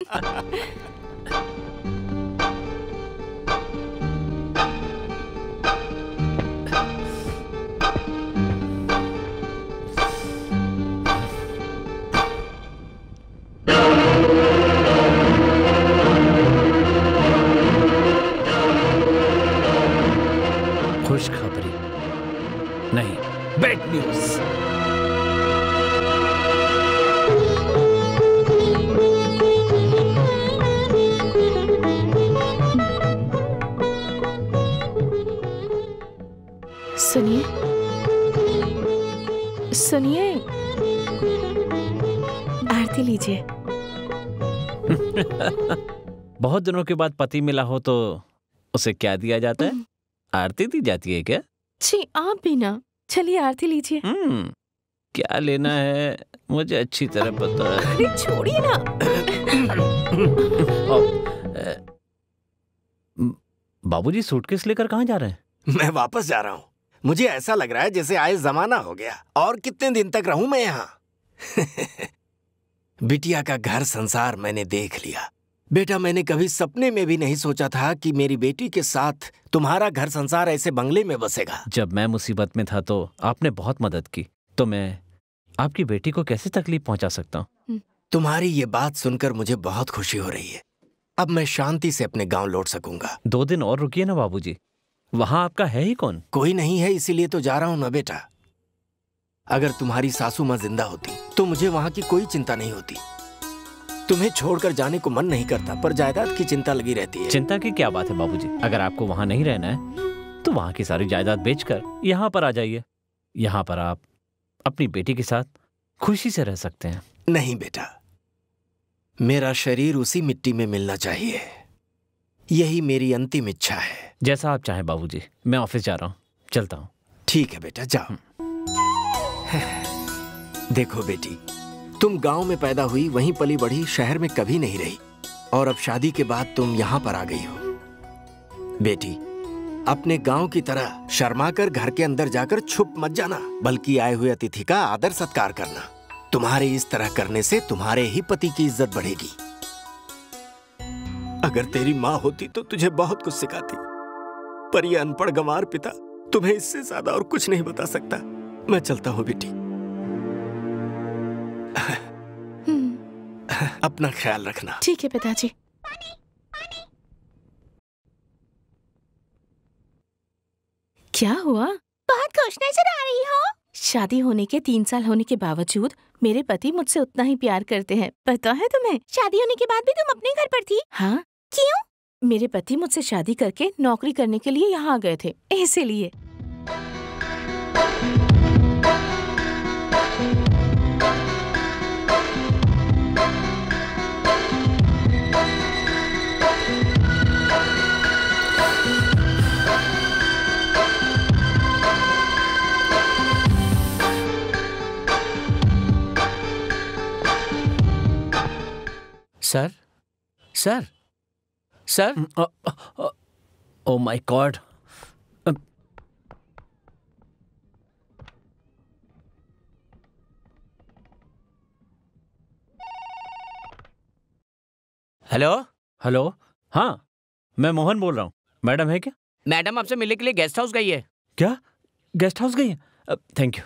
खुशखबरी नहीं, bad news. सुनिए सुनिए, आरती लीजिए। बहुत दिनों के बाद पति मिला हो तो उसे क्या दिया जाता है? आरती दी जाती है क्या? जी आप भी ना, चलिए आरती लीजिए। क्या लेना है मुझे अच्छी तरह पता है। अरे छोड़िए ना। बाबूजी सूटकेस लेकर कहाँ जा रहे हैं? मैं वापस जा रहा हूँ। मुझे ऐसा लग रहा है जैसे आए जमाना हो गया। और कितने दिन तक रहूं मैं यहाँ? बिटिया का घर संसार मैंने देख लिया। बेटा, मैंने कभी सपने में भी नहीं सोचा था कि मेरी बेटी के साथ तुम्हारा घर संसार ऐसे बंगले में बसेगा। जब मैं मुसीबत में था तो आपने बहुत मदद की, तो मैं आपकी बेटी को कैसे तकलीफ पहुंचा सकता हूँ? तुम्हारी ये बात सुनकर मुझे बहुत खुशी हो रही है। अब मैं शांति से अपने गांव लौट सकूंगा। 2 दिन और रुकिए ना बाबूजी, वहां आपका है ही कौन? कोई नहीं है, इसीलिए तो जा रहा हूं ना बेटा। अगर तुम्हारी सासू माँ जिंदा होती तो मुझे वहां की कोई चिंता नहीं होती। तुम्हें छोड़कर जाने को मन नहीं करता, पर जायदाद की चिंता लगी रहती है। चिंता की क्या बात है बाबूजी? अगर आपको वहां नहीं रहना है तो वहां की सारी जायदाद बेचकर यहाँ पर आ जाइए। यहाँ पर आप अपनी बेटी के साथ खुशी से रह सकते हैं। नहीं बेटा, मेरा शरीर उसी मिट्टी में मिलना चाहिए, यही मेरी अंतिम इच्छा है। जैसा आप चाहें बाबूजी, मैं ऑफिस जा रहा हूँ, चलता हूँ। ठीक है बेटा, जाओ। देखो बेटी, तुम गांव में पैदा हुई, वहीं पली बढ़ी, शहर में कभी नहीं रही, और अब शादी के बाद तुम यहाँ पर आ गई हो। बेटी, अपने गांव की तरह शर्माकर घर के अंदर जाकर छुप मत जाना, बल्कि आए हुए अतिथि का आदर सत्कार करना। तुम्हारे इस तरह करने से तुम्हारे ही पति की इज्जत बढ़ेगी। अगर तेरी माँ होती तो तुझे बहुत कुछ सिखाती, पर ये अनपढ़ गंवार पिता तुम्हें इससे ज्यादा और कुछ नहीं बता सकता। मैं चलता हूँ बेटी, अपना ख्याल रखना। ठीक है पिताजी। क्या हुआ? बहुत खुश नजर आ रही हो। शादी होने के 3 साल होने के बावजूद मेरे पति मुझसे उतना ही प्यार करते हैं, पता है तुम्हें? शादी होने के बाद भी तुम अपने घर पर थी? हाँ। क्यों? मेरे पति मुझसे शादी करके नौकरी करने के लिए यहाँ आ गए थे, इसीलिए। Sir, sir, sir, oh my God. Hello. Hello, हाँ मैं मोहन बोल रहा हूँ। मैडम है क्या? मैडम आपसे मिलने के लिए गेस्ट हाउस गई है। क्या? गेस्ट हाउस गई है? Thank you.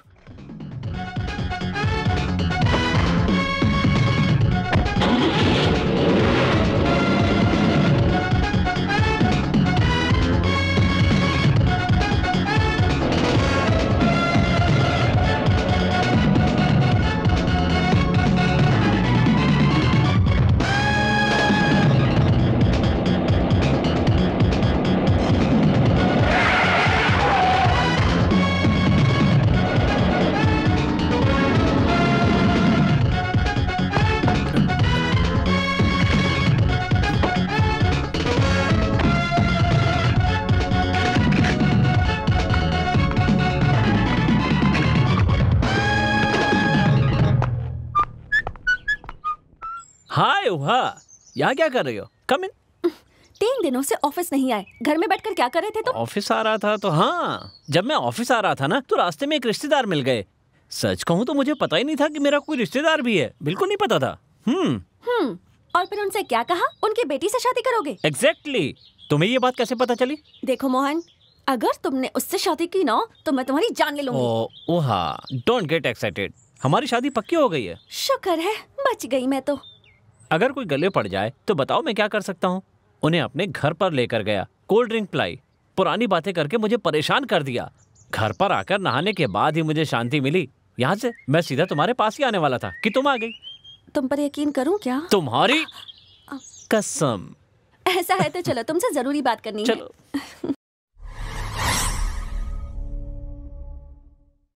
हाय उहा, यहाँ क्या कर रही हो? कम इन। 3 दिनों से ऑफिस नहीं आए, घर में बैठकर क्या कर रहे थे तुम? ऑफिस आ रहा था तो हाँ, जब मैं ऑफिस आ रहा था ना तो रास्ते में एक रिश्तेदार मिल गए। सच कहूँ तो मुझे पता ही नहीं था कि मेरा कोई रिश्तेदार भी है, बिल्कुल नहीं पता था। और फिर उनसे क्या कहा? उनकी बेटी से शादी करोगे? एग्जैक्टली तुम्हें ये बात कैसे पता चली? देखो मोहन, अगर तुमने उससे शादी की ना तो मैं तुम्हारी जान ले लूंगी। ओ हाँ, डोंट गेट एक्साइटेड। हमारी शादी पक्की हो गई है। शुक्र है बच गई मैं तो। अगर कोई गले पड़ जाए तो बताओ मैं क्या कर सकता हूँ? उन्हें अपने घर पर लेकर गया, कोल्ड ड्रिंक पिलाई, पुरानी बातें करके मुझे परेशान कर दिया। घर पर आकर नहाने के बाद ही मुझे शांति मिली। यहाँ से मैं सीधा तुम्हारे पास ही आने वाला था कि तुम आ गई। तुम पर यकीन करूं क्या? तुम्हारी कसम। ऐसा है तो चलो, तुमसे जरूरी बात करनी है। चलो।